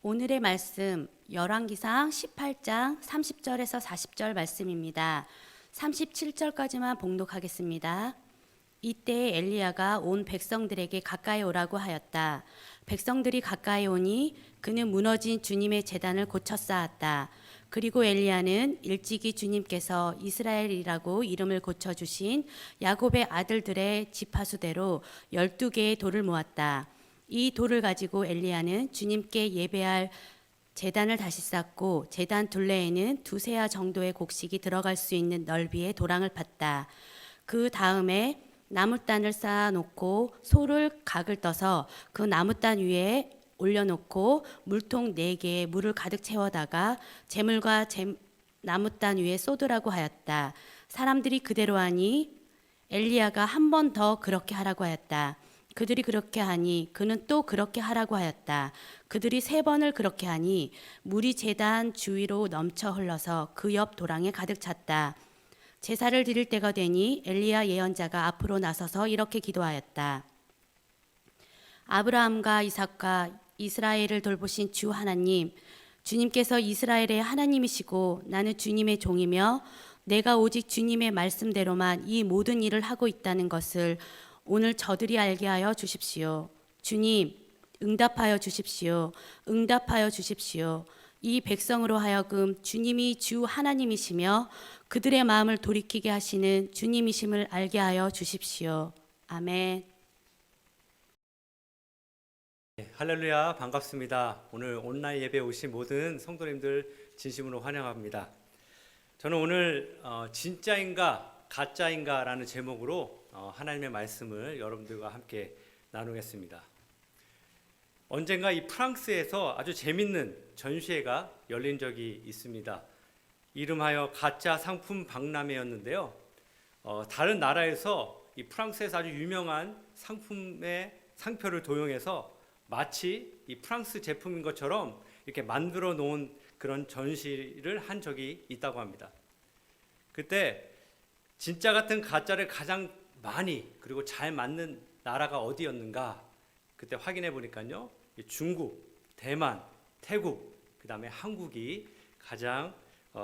오늘의 말씀 열왕기상 18장 30절에서 40절 말씀입니다. 37절까지만 봉독하겠습니다. 이때 엘리야가 온 백성들에게 가까이 오라고 하였다. 백성들이 가까이 오니 그는 무너진 주님의 제단을 고쳐 쌓았다. 그리고 엘리야는 일찍이 주님께서 이스라엘이라고 이름을 고쳐주신 야곱의 아들들의 지파수대로 12개의 돌을 모았다. 이 돌을 가지고 엘리야는 주님께 예배할 제단을 다시 쌓고 제단 둘레에는 두세아 정도의 곡식이 들어갈 수 있는 넓이의 도랑을 팠다. 그 다음에 나무단을 쌓아놓고 소를 각을 떠서 그 나무단 위에 올려놓고 물통 4개에 물을 가득 채워다가 재물과 나무단 위에 쏟으라고 하였다. 사람들이 그대로 하니 엘리야가 한 번 더 그렇게 하라고 하였다. 그들이 그렇게 하니 그는 또 그렇게 하라고 하였다. 그들이 3번을 그렇게 하니 물이 제단 주위로 넘쳐 흘러서 그 옆 도랑에 가득 찼다. 제사를 드릴 때가 되니 엘리야 예언자가 앞으로 나서서 이렇게 기도하였다. 아브라함과 이삭과 이스라엘을 돌보신 주 하나님, 주님께서 이스라엘의 하나님이시고 나는 주님의 종이며 내가 오직 주님의 말씀대로만 이 모든 일을 하고 있다는 것을 오늘 저들이 알게 하여 주십시오. 주님, 응답하여 주십시오. 응답하여 주십시오. 이 백성으로 하여금 주님이 주 하나님이시며 그들의 마음을 돌이키게 하시는 주님이심을 알게 하여 주십시오. 아멘. 할렐루야, 반갑습니다. 오늘 온라인 예배에 오신 모든 성도님들 진심으로 환영합니다. 저는 오늘 진짜인가 가짜인가라는 제목으로 하나님의 말씀을 여러분들과 함께 나누겠습니다. 언젠가 이 프랑스에서 아주 재밌는 전시회가 열린 적이 있습니다. 이름하여 가짜 상품 박람회였는데요. 다른 나라에서 이 프랑스에서 아주 유명한 상품의 상표를 도용해서 마치 이 프랑스 제품인 것처럼 이렇게 만들어 놓은 그런 전시를 한 적이 있다고 합니다. 그때 진짜 같은 가짜를 가장 많이 그리고 잘 맞는 나라가 어디였는가 그때 확인해 보니까요, 중국, 대만, 태국, 그 다음에 한국이 가장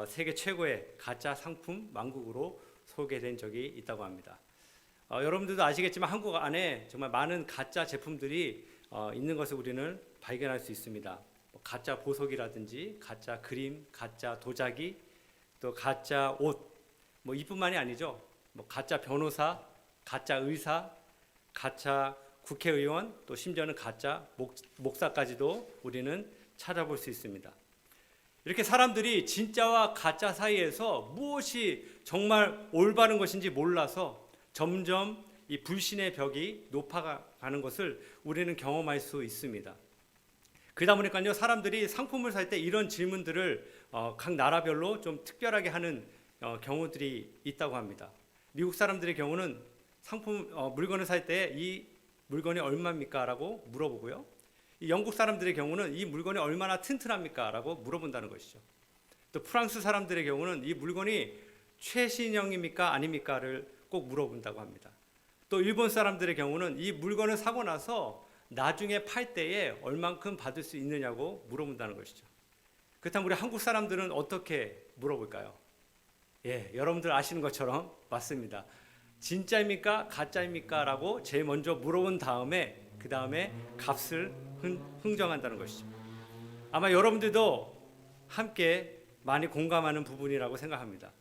세계 최고의 가짜 상품 왕국으로 소개된 적이 있다고 합니다. 여러분들도 아시겠지만 한국 안에 정말 많은 가짜 제품들이 있는 것을 우리는 발견할 수 있습니다. 가짜 보석이라든지 가짜 그림, 가짜 도자기, 또 가짜 옷, 이뿐만이 아니죠. 가짜 변호사, 가짜 의사, 가짜 국회의원, 또 심지어는 가짜 목사까지도 우리는 찾아볼 수 있습니다. 이렇게 사람들이 진짜와 가짜 사이에서 무엇이 정말 올바른 것인지 몰라서 점점 이 불신의 벽이 높아가는 것을 우리는 경험할 수 있습니다. 그러다 보니까요, 사람들이 상품을 살 때 이런 질문들을 각 나라별로 좀 특별하게 하는 경우들이 있다고 합니다. 미국 사람들의 경우는 물건을 살 때 이 물건이 얼마입니까? 라고 물어보고요. 이 영국 사람들의 경우는 이 물건이 얼마나 튼튼합니까? 라고 물어본다는 것이죠. 또 프랑스 사람들의 경우는 이 물건이 최신형입니까? 아닙니까?를 꼭 물어본다고 합니다. 또 일본 사람들의 경우는 이 물건을 사고 나서 나중에 팔 때에 얼만큼 받을 수 있느냐고 물어본다는 것이죠. 그렇다면 우리 한국 사람들은 어떻게 물어볼까요? 여러분들 아시는 것처럼 맞습니다. 진짜입니까? 가짜입니까? 라고 제일 먼저 물어본 다음에 그 다음에 값을 흥정한다는 것이죠. 아마 여러분들도 함께 많이 공감하는 부분이라고 생각합니다.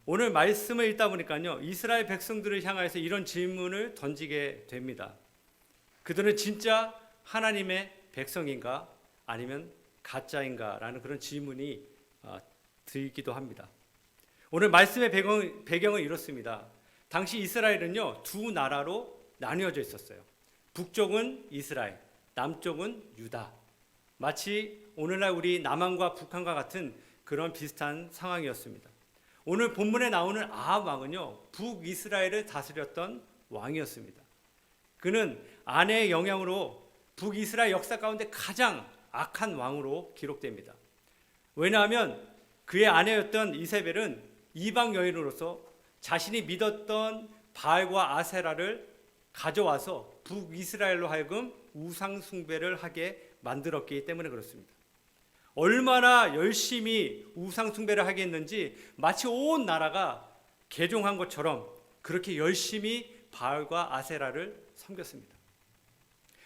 오늘 말씀을 읽다 보니까요, 이스라엘 백성들을 향해서 이런 질문을 던지게 됩니다. 그들은 진짜 하나님의 백성인가 아니면 가짜인가 라는 그런 질문이 들기도 합니다. 오늘 말씀의 배경은 이렇습니다. 당시 이스라엘은요, 두 나라로 나뉘어져 있었어요. 북쪽은 이스라엘, 남쪽은 유다. 마치 오늘날 우리 남한과 북한과 같은 그런 비슷한 상황이었습니다. 오늘 본문에 나오는 아합 왕은요, 북이스라엘을 다스렸던 왕이었습니다. 그는 아내의 영향으로 북이스라엘 역사 가운데 가장 악한 왕으로 기록됩니다. 왜냐하면 그의 아내였던 이세벨은 이방 여인으로서 자신이 믿었던 바알과 아세라를 가져와서 북이스라엘로 하여금 우상 숭배를 하게 만들었기 때문에 그렇습니다. 얼마나 열심히 우상 숭배를 하게 했는지 마치 온 나라가 개종한 것처럼 그렇게 열심히 바알과 아세라를 섬겼습니다.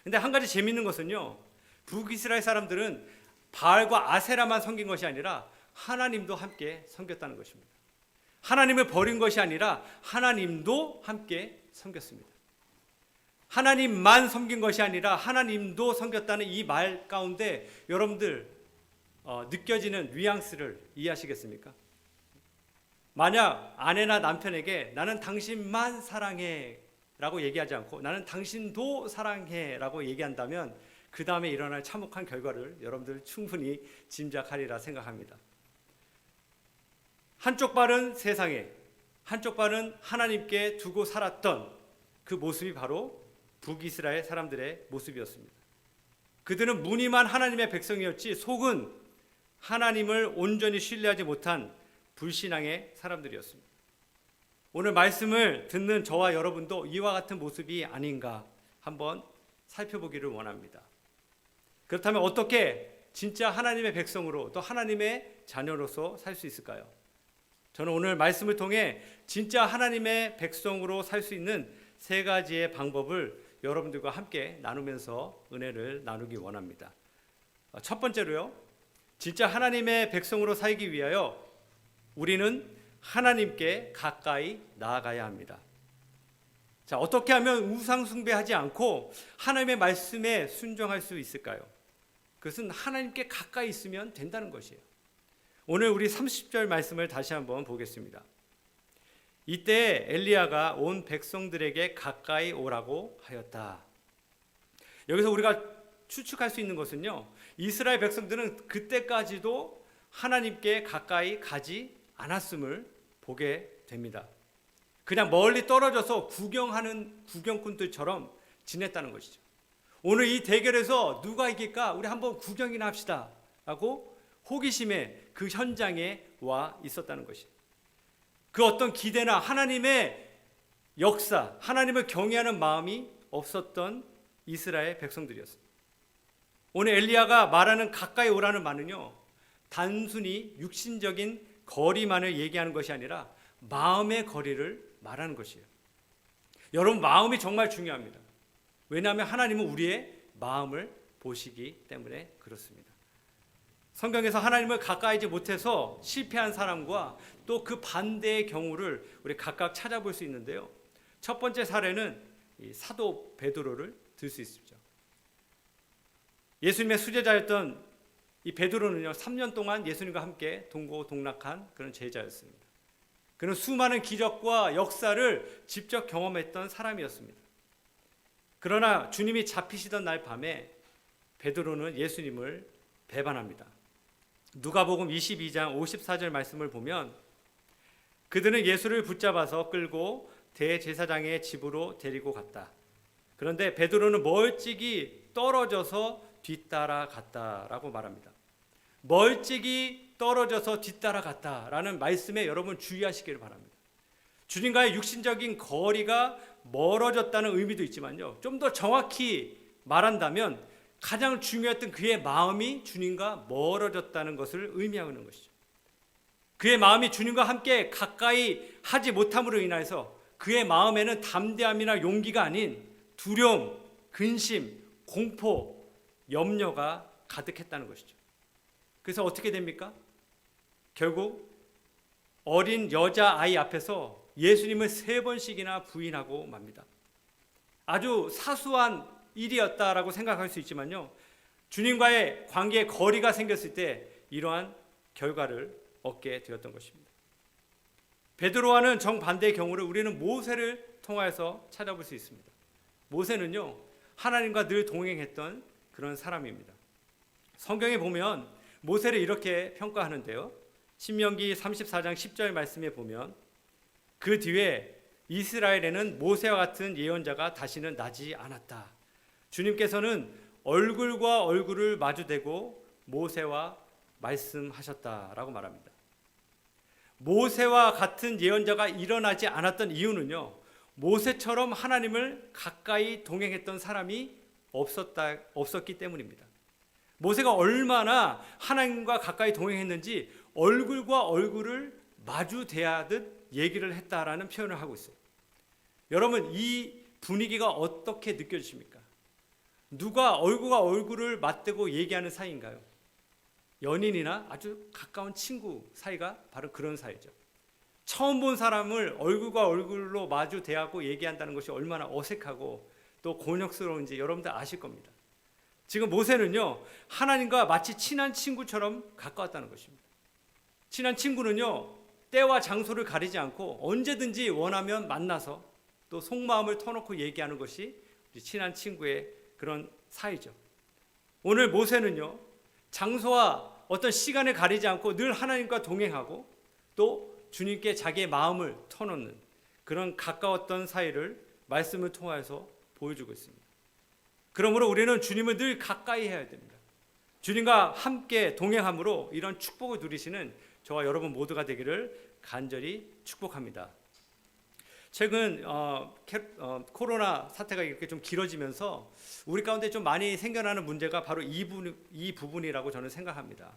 근데 한 가지 재미있는 것은요, 북이스라엘 사람들은 바알과 아세라만 섬긴 것이 아니라 하나님도 함께 섬겼다는 것입니다. 하나님을 버린 것이 아니라 하나님도 함께 섬겼습니다. 하나님만 섬긴 것이 아니라 하나님도 섬겼다는 이 말 가운데 여러분들 느껴지는 뉘앙스를 이해하시겠습니까? 만약 아내나 남편에게 나는 당신만 사랑해 라고 얘기하지 않고 나는 당신도 사랑해 라고 얘기한다면 그 다음에 일어날 참혹한 결과를 여러분들 충분히 짐작하리라 생각합니다. 한쪽 발은 세상에, 한쪽 발은 하나님께 두고 살았던 그 모습이 바로 북이스라엘 사람들의 모습이었습니다. 그들은 무늬만 하나님의 백성이었지 속은 하나님을 온전히 신뢰하지 못한 불신앙의 사람들이었습니다. 오늘 말씀을 듣는 저와 여러분도 이와 같은 모습이 아닌가 한번 살펴보기를 원합니다. 그렇다면 어떻게 진짜 하나님의 백성으로 또 하나님의 자녀로서 살 수 있을까요? 저는 오늘 말씀을 통해 진짜 하나님의 백성으로 살 수 있는 세 가지의 방법을 여러분들과 함께 나누면서 은혜를 나누기 원합니다. 첫 번째로요, 진짜 하나님의 백성으로 살기 위하여 우리는 하나님께 가까이 나아가야 합니다. 자, 어떻게 하면 우상 숭배하지 않고 하나님의 말씀에 순종할 수 있을까요? 그것은 하나님께 가까이 있으면 된다는 것이에요. 오늘 우리 30절 말씀을 다시 한번 보겠습니다. 이때 엘리야가 온 백성들에게 가까이 오라고 하였다. 여기서 우리가 추측할 수 있는 것은요, 이스라엘 백성들은 그때까지도 하나님께 가까이 가지 않았음을 보게 됩니다. 그냥 멀리 떨어져서 구경하는 구경꾼들처럼 지냈다는 것이죠. 오늘 이 대결에서 누가 이길까? 우리 한번 구경이나 합시다 라고 호기심에 그 현장에 와 있었다는 것이죠. 그 어떤 기대나 하나님의 역사, 하나님을 경외하는 마음이 없었던 이스라엘 백성들이었습니다. 오늘 엘리야가 말하는 가까이 오라는 말은요, 단순히 육신적인 거리만을 얘기하는 것이 아니라 마음의 거리를 말하는 것이에요. 여러분, 마음이 정말 중요합니다. 왜냐하면 하나님은 우리의 마음을 보시기 때문에 그렇습니다. 성경에서 하나님을 가까이지 못해서 실패한 사람과 또 그 반대의 경우를 우리 각각 찾아볼 수 있는데요. 첫 번째 사례는 이 사도 베드로를 들 수 있죠. 예수님의 수제자였던 이 베드로는요, 3년 동안 예수님과 함께 동고동락한 그런 제자였습니다. 그는 수많은 기적과 역사를 직접 경험했던 사람이었습니다. 그러나 주님이 잡히시던 날 밤에 베드로는 예수님을 배반합니다. 누가복음 22장 54절 말씀을 보면 그들은 예수를 붙잡아서 끌고 대제사장의 집으로 데리고 갔다. 그런데 베드로는 멀찍이 떨어져서 뒤따라갔다라고 말합니다. 멀찍이 떨어져서 뒤따라갔다라는 말씀에 여러분 주의하시기를 바랍니다. 주님과의 육신적인 거리가 멀어졌다는 의미도 있지만요, 좀 더 정확히 말한다면 가장 중요했던 그의 마음이 주님과 멀어졌다는 것을 의미하는 것이죠. 그의 마음이 주님과 함께 가까이 하지 못함으로 인해서 그의 마음에는 담대함이나 용기가 아닌 두려움, 근심, 공포, 염려가 가득했다는 것이죠. 그래서 어떻게 됩니까? 결국 어린 여자아이 앞에서 예수님을 3번씩이나 부인하고 맙니다. 아주 사소한 일이었다라고 생각할 수 있지만요, 주님과의 관계에 거리가 생겼을 때 이러한 결과를 얻게 되었던 것입니다. 베드로와는 정반대의 경우를 우리는 모세를 통해서 찾아볼 수 있습니다. 모세는요, 하나님과 늘 동행했던 그런 사람입니다. 성경에 보면 모세를 이렇게 평가하는데요, 신명기 34장 10절 말씀에 보면 그 뒤에 이스라엘에는 모세와 같은 예언자가 다시는 나지 않았다. 주님께서는 얼굴과 얼굴을 마주대고 모세와 말씀하셨다라고 말합니다. 모세와 같은 예언자가 일어나지 않았던 이유는요, 모세처럼 하나님을 가까이 동행했던 사람이 없었기 때문입니다. 모세가 얼마나 하나님과 가까이 동행했는지 얼굴과 얼굴을 마주 대하듯 얘기를 했다라는 표현을 하고 있어요. 여러분, 이 분위기가 어떻게 느껴지십니까? 누가 얼굴과 얼굴을 맞대고 얘기하는 사이인가요? 연인이나 아주 가까운 친구 사이가 바로 그런 사이죠. 처음 본 사람을 얼굴과 얼굴로 마주 대하고 얘기한다는 것이 얼마나 어색하고 또 곤욕스러운지 여러분들 아실 겁니다. 지금 모세는요, 하나님과 마치 친한 친구처럼 가까웠다는 것입니다. 친한 친구는요, 때와 장소를 가리지 않고 언제든지 원하면 만나서 또 속마음을 터놓고 얘기하는 것이 친한 친구의 그런 사이죠. 오늘 모세는요, 장소와 어떤 시간을 가리지 않고 늘 하나님과 동행하고 또 주님께 자기의 마음을 터놓는 그런 가까웠던 사이를 말씀을 통해서 보여주고 있습니다. 그러므로 우리는 주님을 늘 가까이 해야 됩니다. 주님과 함께 동행함으로 이런 축복을 누리시는 저와 여러분 모두가 되기를 간절히 축복합니다. 최근 코로나 사태가 이렇게 좀 길어지면서 우리 가운데 좀 많이 생겨나는 문제가 바로 이 부분이라고 저는 생각합니다.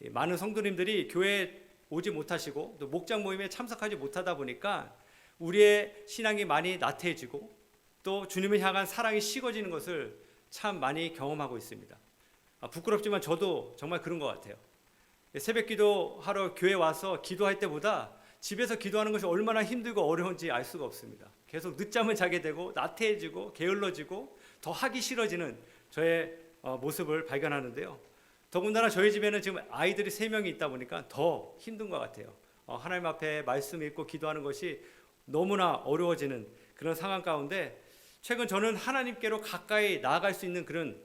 많은 성도님들이 교회에 오지 못하시고 또 목장 모임에 참석하지 못하다 보니까 우리의 신앙이 많이 나태해지고 또 주님을 향한 사랑이 식어지는 것을 참 많이 경험하고 있습니다. 부끄럽지만 저도 정말 그런 것 같아요. 새벽 기도하러 교회 와서 기도할 때보다 집에서 기도하는 것이 얼마나 힘들고 어려운지 알 수가 없습니다. 계속 늦잠을 자게 되고 나태해지고 게을러지고 더 하기 싫어지는 저의 모습을 발견하는데요. 더군다나 저희 집에는 지금 아이들이 3명이 있다 보니까 더 힘든 것 같아요. 하나님 앞에 말씀 읽고 기도하는 것이 너무나 어려워지는 그런 상황 가운데 최근 저는 하나님께로 가까이 나아갈 수 있는 그런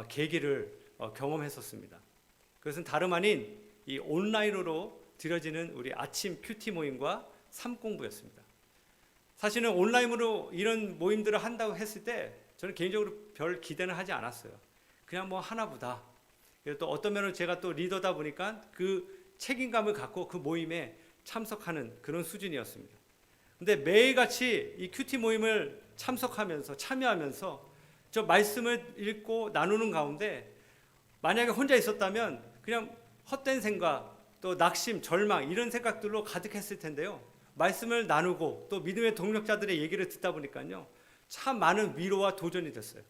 계기를 경험했었습니다. 그것은 다름 아닌 이 온라인으로 드려지는 우리 아침 큐티 모임과 삶공부였습니다. 사실은 온라인으로 이런 모임들을 한다고 했을 때 저는 개인적으로 별 기대는 하지 않았어요. 그냥 뭐 하나보다. 그리고 또 어떤 면으로 제가 또 리더다 보니까 그 책임감을 갖고 그 모임에 참석하는 그런 수준이었습니다. 근데 매일같이 이 큐티 모임을 참여하면서 저 말씀을 읽고 나누는 가운데 만약에 혼자 있었다면 그냥 헛된 생각, 또 낙심, 절망 이런 생각들로 가득했을 텐데요. 말씀을 나누고 또 믿음의 동력자들의 얘기를 듣다 보니까요. 참 많은 위로와 도전이 됐어요.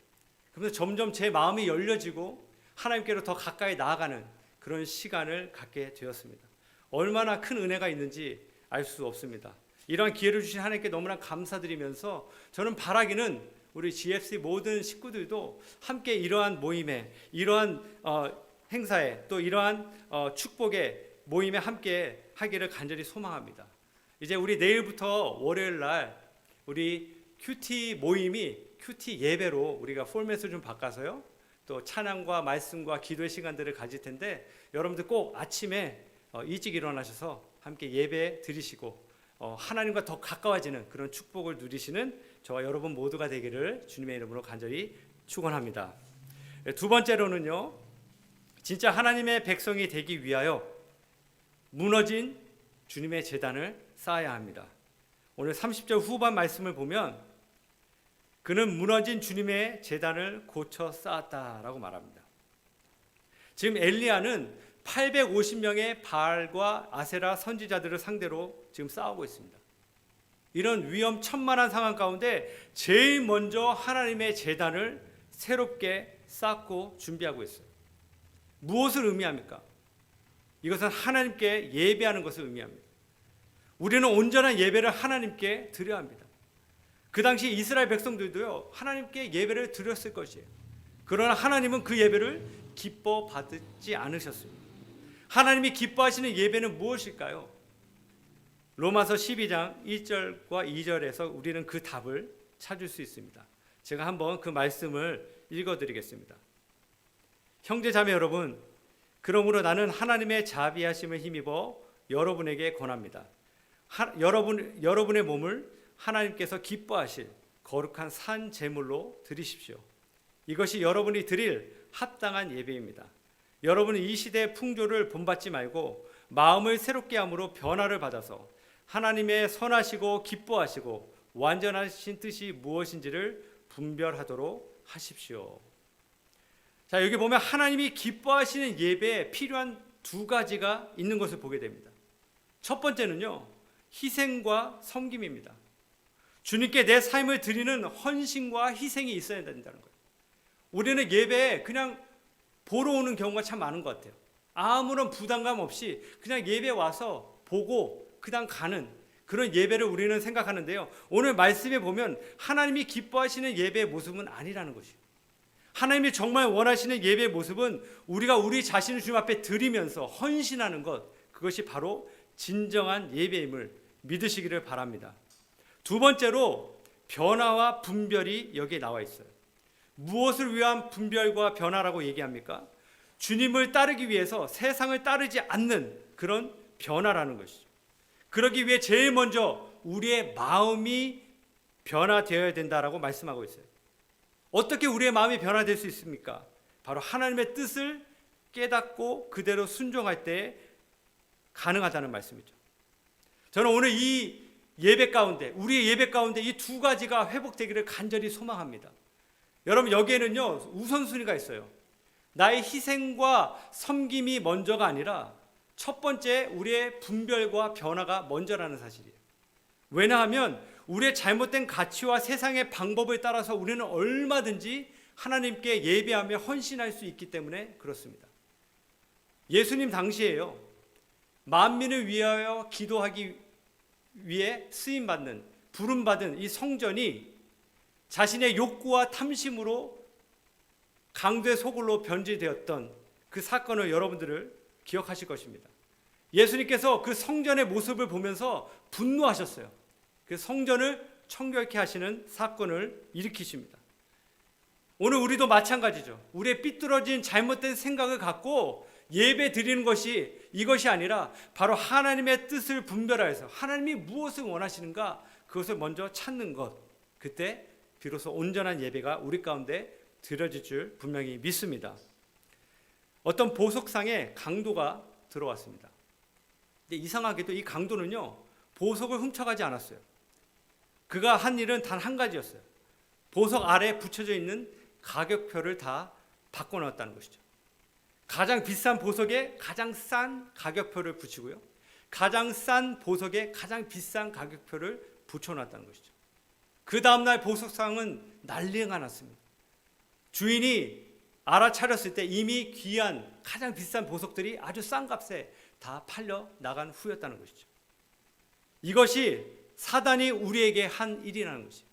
그러면서 점점 제 마음이 열려지고 하나님께로 더 가까이 나아가는 그런 시간을 갖게 되었습니다. 얼마나 큰 은혜가 있는지 알 수 없습니다. 이러한 기회를 주신 하나님께 너무나 감사드리면서 저는 바라기는 우리 GFC 모든 식구들도 함께 이러한 모임에, 이러한 행사에, 또 이러한 축복의 모임에 함께 하기를 간절히 소망합니다. 이제 우리 내일부터 월요일 날 우리 큐티 모임이 큐티 예배로 우리가 포맷을 좀 바꿔서요. 또 찬양과 말씀과 기도의 시간들을 가질 텐데 여러분들 꼭 아침에 일찍 일어나셔서 함께 예배 드리시고 하나님과 더 가까워지는 그런 축복을 누리시는 저와 여러분 모두가 되기를 주님의 이름으로 간절히 축원합니다. 두 번째로는요. 진짜 하나님의 백성이 되기 위하여 무너진 주님의 제단을 쌓아야 합니다. 오늘 30절 후반 말씀을 보면 그는 무너진 주님의 제단을 고쳐 쌓았다라고 말합니다. 지금 엘리야는 850명의 바알과 아세라 선지자들을 상대로 지금 싸우고 있습니다. 이런 위험천만한 상황 가운데 제일 먼저 하나님의 제단을 새롭게 쌓고 준비하고 있어요. 무엇을 의미합니까? 이것은 하나님께 예배하는 것을 의미합니다. 우리는 온전한 예배를 하나님께 드려야 합니다. 그 당시 이스라엘 백성들도요, 하나님께 예배를 드렸을 것이에요. 그러나 하나님은 그 예배를 기뻐 받지 않으셨습니다. 하나님이 기뻐하시는 예배는 무엇일까요? 로마서 12장 1절과 2절에서 우리는 그 답을 찾을 수 있습니다. 제가 한번 그 말씀을 읽어드리겠습니다. 형제 자매 여러분, 그러므로 나는 하나님의 자비하심을 힘입어 여러분에게 권합니다. 여러분의 몸을 하나님께서 기뻐하실 거룩한 산 제물로 드리십시오. 이것이 여러분이 드릴 합당한 예배입니다. 여러분은 이 시대의 풍조를 본받지 말고 마음을 새롭게 함으로 변화를 받아서 하나님의 선하시고 기뻐하시고 완전하신 뜻이 무엇인지를 분별하도록 하십시오. 자, 여기 보면 하나님이 기뻐하시는 예배에 필요한 두 가지가 있는 것을 보게 됩니다. 첫 번째는요, 희생과 섬김입니다. 주님께 내 삶을 드리는 헌신과 희생이 있어야 된다는 거예요. 우리는 예배에 그냥 보러 오는 경우가 참 많은 것 같아요. 아무런 부담감 없이 그냥 예배 와서 보고 그냥 가는 그런 예배를 우리는 생각하는데요. 오늘 말씀에 보면 하나님이 기뻐하시는 예배의 모습은 아니라는 것이에요. 하나님이 정말 원하시는 예배의 모습은 우리가 우리 자신을 주님 앞에 드리면서 헌신하는 것, 그것이 바로 진정한 예배임을 믿으시기를 바랍니다. 두 번째로 변화와 분별이 여기에 나와 있어요. 무엇을 위한 분별과 변화라고 얘기합니까? 주님을 따르기 위해서 세상을 따르지 않는 그런 변화라는 것이죠. 그러기 위해 제일 먼저 우리의 마음이 변화되어야 된다라고 말씀하고 있어요. 어떻게 우리의 마음이 변화될 수 있습니까? 바로 하나님의 뜻을 깨닫고 그대로 순종할 때 가능하다는 말씀이죠. 저는 오늘 이 예배 가운데, 우리의 예배 가운데 이 두 가지가 회복되기를 간절히 소망합니다. 여러분, 여기에는요 우선순위가 있어요. 나의 희생과 섬김이 먼저가 아니라 첫 번째 우리의 분별과 변화가 먼저라는 사실이에요. 왜냐하면 우리의 잘못된 가치와 세상의 방법을 따라서 우리는 얼마든지 하나님께 예배하며 헌신할 수 있기 때문에 그렇습니다. 예수님 당시에요, 만민을 위하여 기도하기 위해 쓰임받는, 부름받은 이 성전이 자신의 욕구와 탐심으로 강도의 소굴로 변질되었던 그 사건을 여러분들을 기억하실 것입니다. 예수님께서 그 성전의 모습을 보면서 분노하셨어요. 그 성전을 청결케 하시는 사건을 일으키십니다. 오늘 우리도 마찬가지죠. 우리의 삐뚤어진 잘못된 생각을 갖고 예배 드리는 것이 이것이 아니라 바로 하나님의 뜻을 분별하여서 하나님이 무엇을 원하시는가 그것을 먼저 찾는 것, 그때 비로소 온전한 예배가 우리 가운데 드려질 줄 분명히 믿습니다. 어떤 보석상에 강도가 들어왔습니다. 근데 이상하게도 이 강도는요 보석을 훔쳐가지 않았어요. 그가 한 일은 단 한 가지였어요. 보석 아래에 붙여져 있는 가격표를 다 바꿔놓았다는 것이죠. 가장 비싼 보석에 가장 싼 가격표를 붙이고요, 가장 싼 보석에 가장 비싼 가격표를 붙여놨다는 것이죠. 그 다음날 보석상은 난리가 났습니다. 주인이 알아차렸을 때 이미 귀한 가장 비싼 보석들이 아주 싼 값에 다 팔려 나간 후였다는 것이죠. 이것이 사단이 우리에게 한 일이라는 것이에요.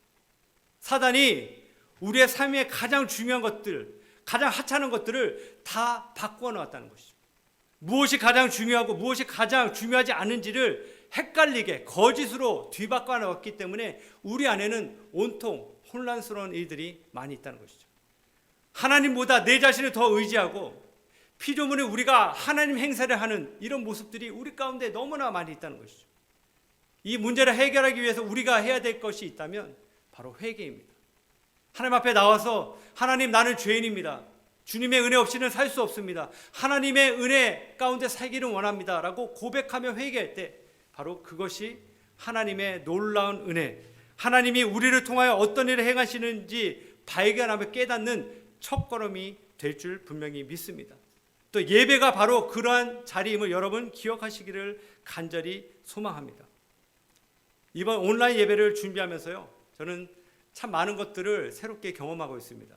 사단이 우리의 삶의 가장 중요한 것들, 가장 하찮은 것들을 다 바꿔놓았다는 것이죠. 무엇이 가장 중요하고 무엇이 가장 중요하지 않은지를 헷갈리게 거짓으로 뒤바꿔 놓았기 때문에 우리 안에는 온통 혼란스러운 일들이 많이 있다는 것이죠. 하나님보다 내 자신을 더 의지하고 피조물에 우리가 하나님 행세를 하는 이런 모습들이 우리 가운데 너무나 많이 있다는 것이죠. 이 문제를 해결하기 위해서 우리가 해야 될 것이 있다면 바로 회개입니다. 하나님 앞에 나와서 하나님, 나는 죄인입니다. 주님의 은혜 없이는 살 수 없습니다. 하나님의 은혜 가운데 살기를 원합니다 라고 고백하며 회개할 때 바로 그것이 하나님의 놀라운 은혜, 하나님이 우리를 통하여 어떤 일을 행하시는지 발견하며 깨닫는 첫걸음이 될 줄 분명히 믿습니다. 또 예배가 바로 그러한 자리임을 여러분 기억하시기를 간절히 소망합니다. 이번 온라인 예배를 준비하면서요, 저는 참 많은 것들을 새롭게 경험하고 있습니다.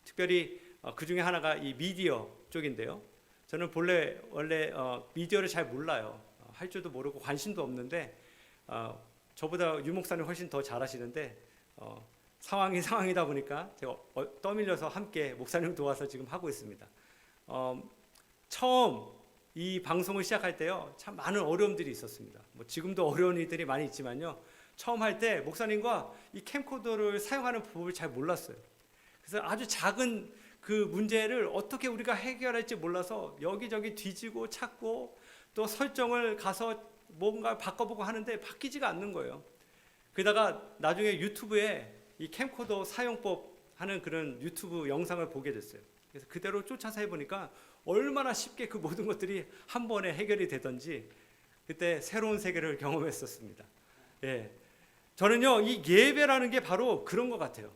특별히 그 중에 하나가 이 미디어 쪽인데요. 저는 원래 미디어를 잘 몰라요. 할 줄도 모르고 관심도 없는데 저보다 유 목사님 훨씬 더 잘하시는데 상황이다 보니까 제가 떠밀려서 함께 목사님 도와서 지금 하고 있습니다. 처음 이 방송을 시작할 때요, 참 많은 어려움들이 있었습니다. 뭐 지금도 어려운 일들이 많이 있지만요, 처음 할 때 목사님과 이 캠코더를 사용하는 법을 잘 몰랐어요. 그래서 아주 작은 그 문제를 어떻게 우리가 해결할지 몰라서 여기저기 뒤지고 찾고 또 설정을 가서 뭔가 바꿔보고 하는데 바뀌지가 않는 거예요. 그러다가 나중에 유튜브에 이 캠코더 사용법 하는 그런 유튜브 영상을 보게 됐어요. 그래서 그대로 쫓아서 해보니까 얼마나 쉽게 그 모든 것들이 한 번에 해결이 되던지 그때 새로운 세계를 경험했었습니다. 예, 저는요 이 예배라는 게 바로 그런 것 같아요.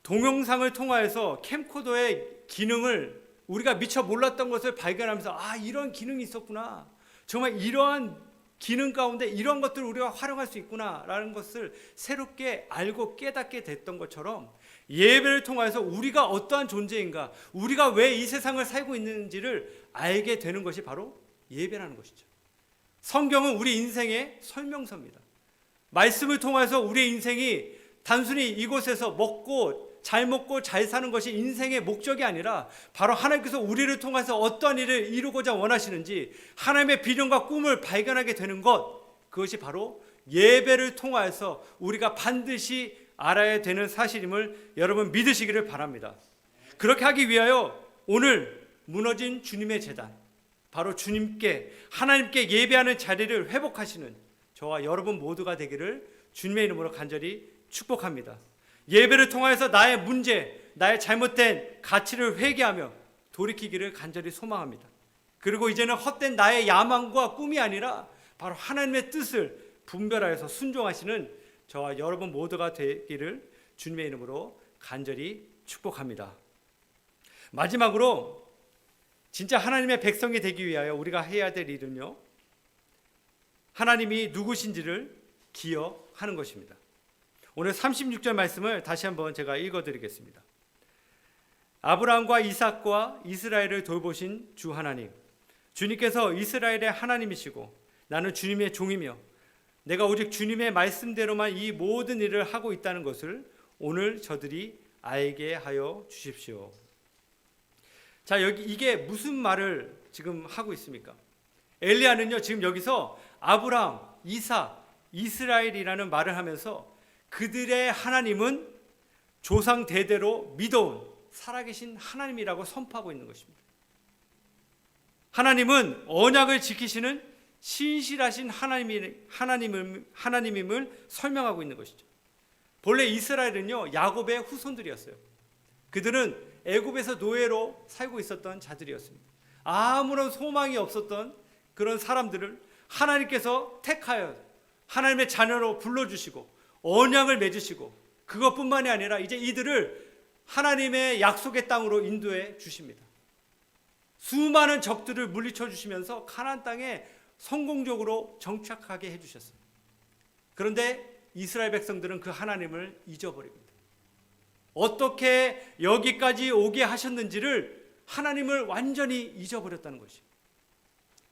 동영상을 통하여서 캠코더의 기능을 우리가 미처 몰랐던 것을 발견하면서 이런 기능이 있었구나. 정말 이러한 기능 가운데 이런 것들을 우리가 활용할 수 있구나라는 것을 새롭게 알고 깨닫게 됐던 것처럼 예배를 통해서 우리가 어떠한 존재인가, 우리가 왜 이 세상을 살고 있는지를 알게 되는 것이 바로 예배라는 것이죠. 성경은 우리 인생의 설명서입니다. 말씀을 통해서 우리의 인생이 단순히 이곳에서 잘 먹고 잘 사는 것이 인생의 목적이 아니라 바로 하나님께서 우리를 통해서 어떠한 일을 이루고자 원하시는지 하나님의 비전과 꿈을 발견하게 되는 것, 그것이 바로 예배를 통해서 우리가 반드시 알아야 되는 사실임을 여러분 믿으시기를 바랍니다. 그렇게 하기 위하여 오늘 무너진 주님의 제단, 바로 주님께 하나님께 예배하는 자리를 회복하시는 저와 여러분 모두가 되기를 주님의 이름으로 간절히 축복합니다. 예배를 통해서 나의 문제, 나의 잘못된 가치를 회개하며 돌이키기를 간절히 소망합니다. 그리고 이제는 헛된 나의 야망과 꿈이 아니라 바로 하나님의 뜻을 분별하여서 순종하시는 저와 여러분 모두가 되기를 주님의 이름으로 간절히 축복합니다. 마지막으로 진짜 하나님의 백성이 되기 위하여 우리가 해야 될 일은요, 하나님이 누구신지를 기억하는 것입니다. 오늘 36절 말씀을 다시 한번 제가 읽어드리겠습니다. 아브라함과 이삭과 이스라엘을 돌보신 주 하나님, 주님께서 이스라엘의 하나님이시고 나는 주님의 종이며 내가 오직 주님의 말씀대로만 이 모든 일을 하고 있다는 것을 오늘 저들이 알게 하여 주십시오. 자, 이게 무슨 말을 지금 하고 있습니까? 엘리야는요, 지금 여기서 아브라함, 이삭, 이스라엘이라는 말을 하면서 그들의 하나님은 조상 대대로 믿어온 살아계신 하나님이라고 선포하고 있는 것입니다. 하나님은 언약을 지키시는 신실하신 하나님임을 설명하고 있는 것이죠. 본래 이스라엘은요, 야곱의 후손들이었어요. 그들은 애굽에서 노예로 살고 있었던 자들이었습니다. 아무런 소망이 없었던 그런 사람들을 하나님께서 택하여 하나님의 자녀로 불러주시고 언약을 맺으시고 그것뿐만이 아니라 이제 이들을 하나님의 약속의 땅으로 인도해 주십니다. 수많은 적들을 물리쳐 주시면서 가나안 땅에 성공적으로 정착하게 해주셨어요. 그런데 이스라엘 백성들은 그 하나님을 잊어버립니다. 어떻게 여기까지 오게 하셨는지를 하나님을 완전히 잊어버렸다는 것이에요.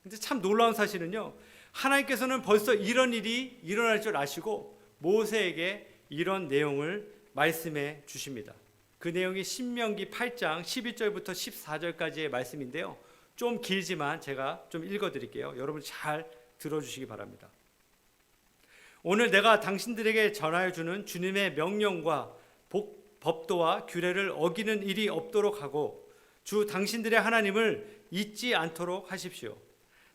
근데 참 놀라운 사실은요, 하나님께서는 벌써 이런 일이 일어날 줄 아시고 모세에게 이런 내용을 말씀해 주십니다. 그 내용이 신명기 8장 11절부터 14절까지의 말씀인데요, 좀 길지만 제가 좀 읽어드릴게요. 여러분 잘 들어주시기 바랍니다. 오늘 내가 당신들에게 전하여 주는 주님의 명령과 법도와 규례를 어기는 일이 없도록 하고 주 당신들의 하나님을 잊지 않도록 하십시오.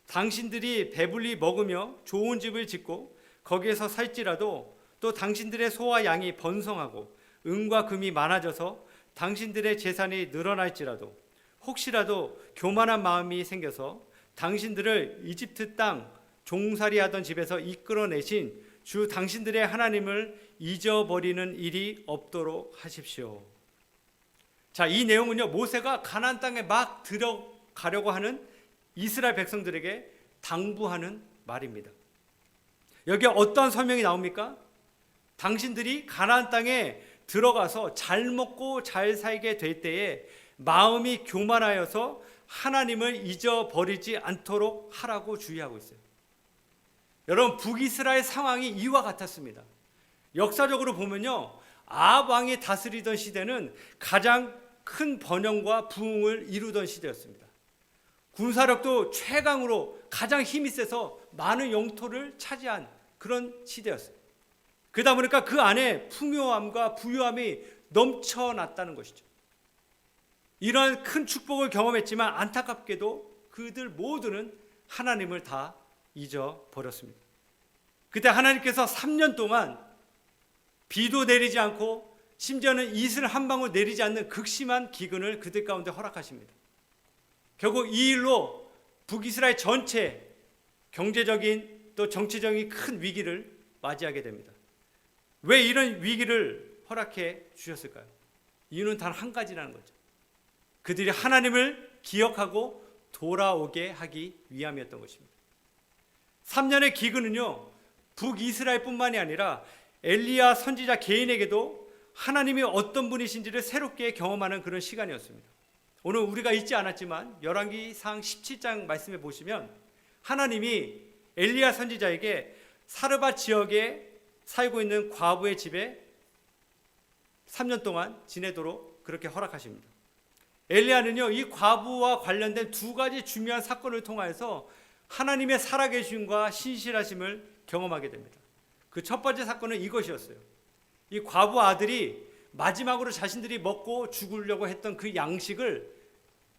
당신들이 배불리 먹으며 좋은 집을 짓고 거기에서 살지라도 또 당신들의 소와 양이 번성하고 은과 금이 많아져서 당신들의 재산이 늘어날지라도 혹시라도 교만한 마음이 생겨서 당신들을 이집트 땅 종살이하던 집에서 이끌어내신 주 당신들의 하나님을 잊어버리는 일이 없도록 하십시오. 자, 이 내용은요, 모세가 가나안 땅에 막 들어가려고 하는 이스라엘 백성들에게 당부하는 말입니다. 여기에 어떤 설명이 나옵니까? 당신들이 가나안 땅에 들어가서 잘 먹고 잘 살게 될 때에 마음이 교만하여서 하나님을 잊어버리지 않도록 하라고 주의하고 있어요. 여러분, 북이스라엘 상황이 이와 같았습니다. 역사적으로 보면요, 아합 왕이 다스리던 시대는 가장 큰 번영과 부흥을 이루던 시대였습니다. 군사력도 최강으로 가장 힘이 세서 많은 영토를 차지한 그런 시대였어요. 그러다 보니까 그 안에 풍요함과 부유함이 넘쳐났다는 것이죠. 이런 큰 축복을 경험했지만 안타깝게도 그들 모두는 하나님을 다 잊어버렸습니다. 그때 하나님께서 3년 동안 비도 내리지 않고 심지어는 이슬 한 방울 내리지 않는 극심한 기근을 그들 가운데 허락하십니다. 결국 이 일로 북이스라엘 전체 경제적인 또 정치적인 큰 위기를 맞이하게 됩니다. 왜 이런 위기를 허락해 주셨을까요? 이유는 단 한 가지라는 거죠. 그들이 하나님을 기억하고 돌아오게 하기 위함이었던 것입니다. 3년의 기근은요, 북이스라엘뿐만이 아니라 엘리야 선지자 개인에게도 하나님이 어떤 분이신지를 새롭게 경험하는 그런 시간이었습니다. 오늘 우리가 읽지 않았지만 열왕기상 17장 말씀에 보시면 하나님이 엘리야 선지자에게 사르밧 지역에 살고 있는 과부의 집에 3년 동안 지내도록 그렇게 허락하십니다. 엘리야는요, 이 과부와 관련된 두 가지 중요한 사건을 통하여서 하나님의 살아계심과 신실하심을 경험하게 됩니다. 그 첫 번째 사건은 이것이었어요. 이 과부 아들이 마지막으로 자신들이 먹고 죽으려고 했던 그 양식을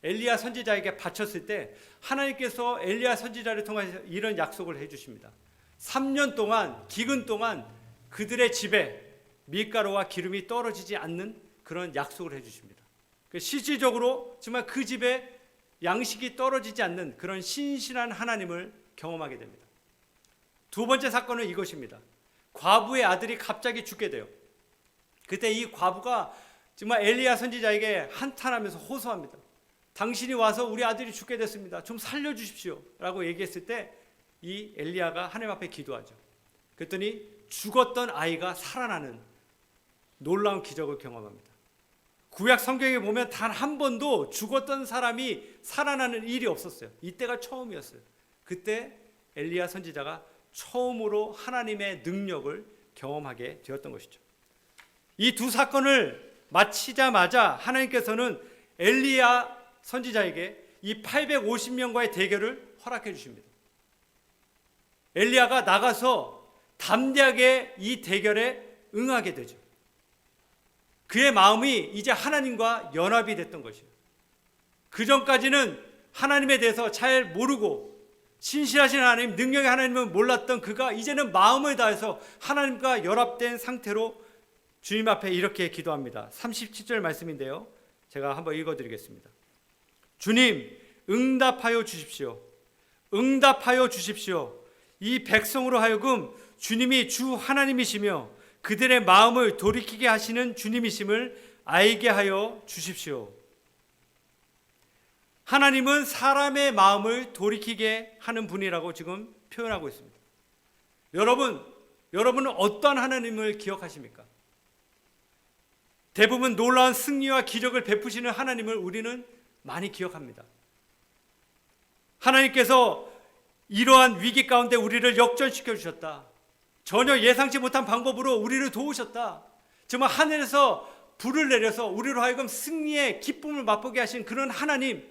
엘리야 선지자에게 바쳤을 때 하나님께서 엘리야 선지자를 통해서 이런 약속을 해주십니다. 3년 동안, 기근 동안 그들의 집에 밀가루와 기름이 떨어지지 않는 그런 약속을 해주십니다. 실질적으로 정말 그 집에 양식이 떨어지지 않는 그런 신실한 하나님을 경험하게 됩니다. 두 번째 사건은 이것입니다. 과부의 아들이 갑자기 죽게 돼요. 그때 이 과부가 정말 엘리야 선지자에게 한탄하면서 호소합니다. 당신이 와서 우리 아들이 죽게 됐습니다. 좀 살려주십시오 라고 얘기했을 때 이 엘리야가 하나님 앞에 기도하죠. 그랬더니 죽었던 아이가 살아나는 놀라운 기적을 경험합니다. 구약 성경에 보면 단 한 번도 죽었던 사람이 살아나는 일이 없었어요. 이때가 처음이었어요. 그때 엘리야 선지자가 처음으로 하나님의 능력을 경험하게 되었던 것이죠. 이 두 사건을 마치자마자 하나님께서는 엘리야 선지자에게 이 850명과의 대결을 허락해 주십니다. 엘리야가 나가서 담대하게 이 대결에 응하게 되죠. 그의 마음이 이제 하나님과 연합이 됐던 것이에요. 그 전까지는 하나님에 대해서 잘 모르고 신실하신 하나님, 능력의 하나님을 몰랐던 그가 이제는 마음을 다해서 하나님과 연합된 상태로 주님 앞에 이렇게 기도합니다. 37절 말씀인데요, 제가 한번 읽어드리겠습니다. 주님, 응답하여 주십시오. 응답하여 주십시오. 이 백성으로 하여금 주님이 주 하나님이시며 그들의 마음을 돌이키게 하시는 주님이심을 알게 하여 주십시오. 하나님은 사람의 마음을 돌이키게 하는 분이라고 지금 표현하고 있습니다. 여러분은 어떤 하나님을 기억하십니까? 대부분 놀라운 승리와 기적을 베푸시는 하나님을 우리는 많이 기억합니다. 하나님께서 이러한 위기 가운데 우리를 역전시켜 주셨다. 전혀 예상치 못한 방법으로 우리를 도우셨다. 정말 하늘에서 불을 내려서 우리로 하여금 승리의 기쁨을 맛보게 하신 그런 하나님,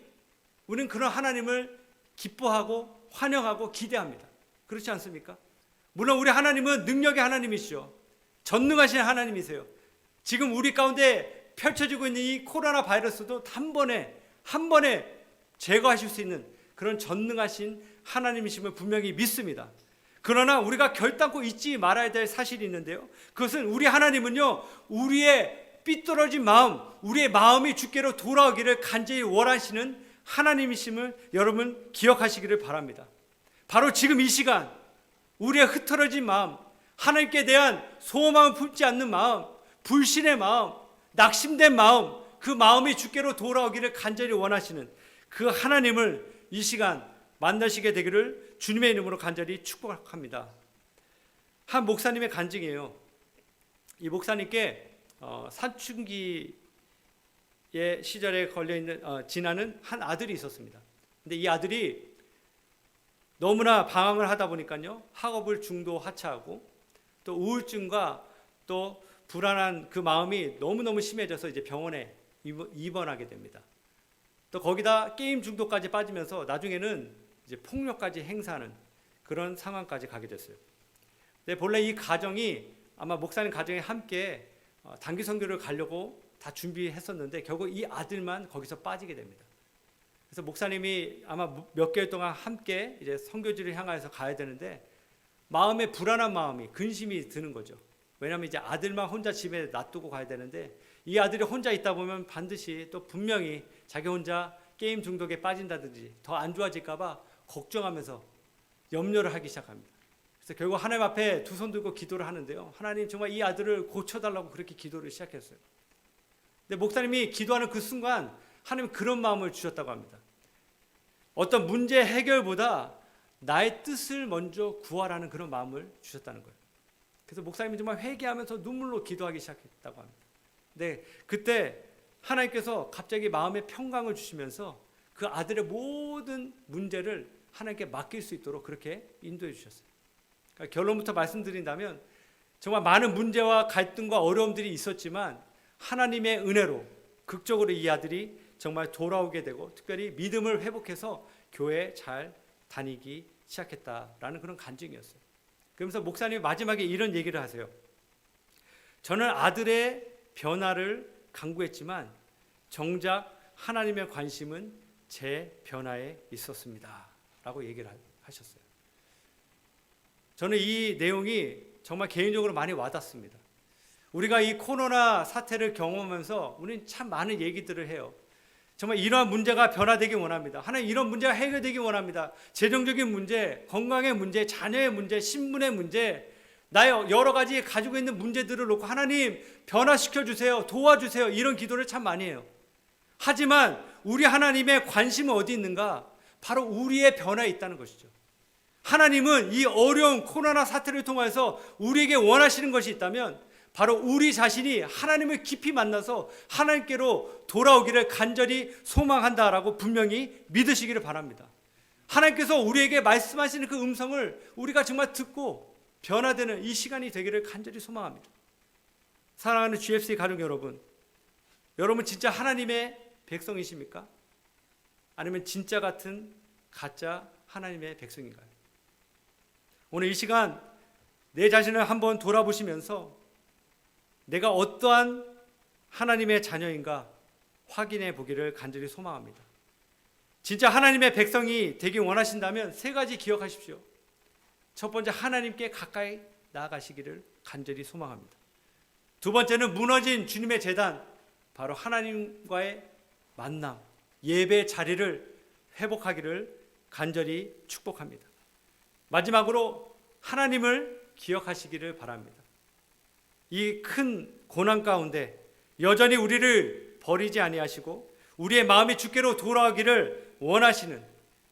우리는 그런 하나님을 기뻐하고 환영하고 기대합니다. 그렇지 않습니까? 물론 우리 하나님은 능력의 하나님이시죠. 전능하신 하나님이세요. 지금 우리 가운데 펼쳐지고 있는 이 코로나 바이러스도 한 번에 제거하실 수 있는 그런 전능하신 하나님이심을 분명히 믿습니다. 그러나 우리가 결단코 잊지 말아야 될 사실이 있는데요, 그것은 우리 하나님은요, 우리의 삐뚤어진 마음, 우리의 마음이 주께로 돌아오기를 간절히 원하시는 하나님이심을 여러분 기억하시기를 바랍니다. 바로 지금 이 시간 우리의 흐트러진 마음, 하나님께 대한 소망을 품지 않는 마음, 불신의 마음, 낙심된 마음, 그 마음이 주께로 돌아오기를 간절히 원하시는 그 하나님을 이 시간 만나시게 되기를 주님의 이름으로 간절히 축복합니다. 한 목사님의 간증이에요. 이 목사님께 사춘기의 시절에 지나는 한 아들이 있었습니다. 근데 이 아들이 너무나 방황을 하다 보니까요, 학업을 중도 하차하고 또 우울증과 또 불안한 그 마음이 너무너무 심해져서 이제 병원에 입원하게 됩니다. 또 거기다 게임 중독까지 빠지면서 나중에는 이제 폭력까지 행사하는 그런 상황까지 가게 됐어요. 근데 본래 이 가정이 아마 목사님 가정이 함께 단기 선교를 가려고 다 준비했었는데 결국 이 아들만 거기서 빠지게 됩니다. 그래서 목사님이 아마 몇 개월 동안 함께 이제 선교지를 향해서 가야 되는데 마음에 불안한 마음이, 근심이 드는 거죠. 왜냐하면 이제 아들만 혼자 집에 놔두고 가야 되는데 이 아들이 혼자 있다 보면 반드시 또 분명히 자기 혼자 게임 중독에 빠진다든지 더 안 좋아질까 봐 걱정하면서 염려를 하기 시작합니다. 그래서 결국 하나님 앞에 두 손 들고 기도를 하는데요, 하나님 정말 이 아들을 고쳐달라고 그렇게 기도를 시작했어요. 근데 목사님이 기도하는 그 순간 하나님 그런 마음을 주셨다고 합니다. 어떤 문제 해결보다 나의 뜻을 먼저 구하라는 그런 마음을 주셨다는 거예요. 그래서 목사님이 정말 회개하면서 눈물로 기도하기 시작했다고 합니다. 근데 그때 하나님께서 갑자기 마음의 평강을 주시면서 그 아들의 모든 문제를 하나님께 맡길 수 있도록 그렇게 인도해 주셨어요. 그러니까 결론부터 말씀드린다면 정말 많은 문제와 갈등과 어려움들이 있었지만 하나님의 은혜로 극적으로 이 아들이 정말 돌아오게 되고 특별히 믿음을 회복해서 교회에 잘 다니기 시작했다라는 그런 간증이었어요. 그러면서 목사님이 마지막에 이런 얘기를 하세요. 저는 아들의 변화를 간구했지만 정작 하나님의 관심은 제 변화에 있었습니다 라고 얘기를 하셨어요. 저는 이 내용이 정말 개인적으로 많이 와닿습니다. 우리가 이 코로나 사태를 경험하면서 우리는 참 많은 얘기들을 해요. 정말 이러한 문제가 변화되기 원합니다. 하나님 이런 문제가 해결되기 원합니다. 재정적인 문제, 건강의 문제, 자녀의 문제, 신분의 문제, 나의 여러 가지 가지고 있는 문제들을 놓고 하나님 변화시켜 주세요. 도와주세요. 이런 기도를 참 많이 해요. 하지만 우리 하나님의 관심은 어디 있는가? 바로 우리의 변화에 있다는 것이죠. 하나님은 이 어려운 코로나 사태를 통해서 우리에게 원하시는 것이 있다면 바로 우리 자신이 하나님을 깊이 만나서 하나님께로 돌아오기를 간절히 소망한다라고 분명히 믿으시기를 바랍니다. 하나님께서 우리에게 말씀하시는 그 음성을 우리가 정말 듣고 변화되는 이 시간이 되기를 간절히 소망합니다. 사랑하는 GFC 가족 여러분, 여러분 진짜 하나님의 백성이십니까? 아니면 진짜 같은 가짜 하나님의 백성인가요? 오늘 이 시간 내 자신을 한번 돌아보시면서 내가 어떠한 하나님의 자녀인가 확인해 보기를 간절히 소망합니다. 진짜 하나님의 백성이 되기 원하신다면 세 가지 기억하십시오. 첫 번째, 하나님께 가까이 나아가시기를 간절히 소망합니다. 두 번째는 무너진 주님의 제단, 바로 하나님과의 만남, 예배 자리를 회복하기를 간절히 축복합니다. 마지막으로 하나님을 기억하시기를 바랍니다. 이 큰 고난 가운데 여전히 우리를 버리지 아니하시고 우리의 마음이 주께로 돌아가기를 원하시는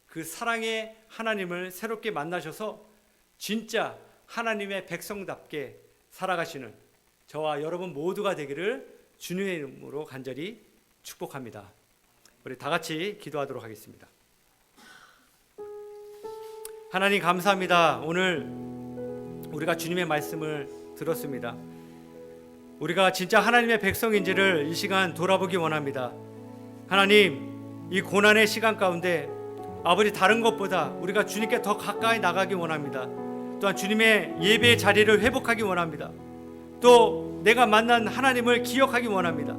그 사랑의 하나님을 새롭게 만나셔서 진짜 하나님의 백성답게 살아가시는 저와 여러분 모두가 되기를 주님의 이름으로 간절히 축복합니다. 우리 다 같이 기도하도록 하겠습니다. 하나님 감사합니다. 오늘 우리가 주님의 말씀을 들었습니다. 우리가 진짜 하나님의 백성인지를 이 시간 돌아보기 원합니다. 하나님, 이 고난의 시간 가운데 아버지 다른 것보다 우리가 주님께 더 가까이 나가기 원합니다. 또한 주님의 예배의 자리를 회복하기 원합니다. 또 내가 만난 하나님을 기억하기 원합니다.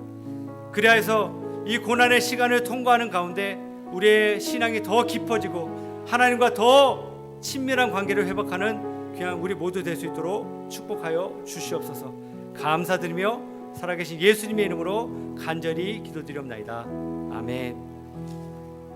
그래야 해서 이 고난의 시간을 통과하는 가운데 우리의 신앙이 더 깊어지고 하나님과 더 친밀한 관계를 회복하는 귀한 우리 모두 될 수 있도록 축복하여 주시옵소서. 감사드리며 살아계신 예수님의 이름으로 간절히 기도드리옵나이다. 아멘.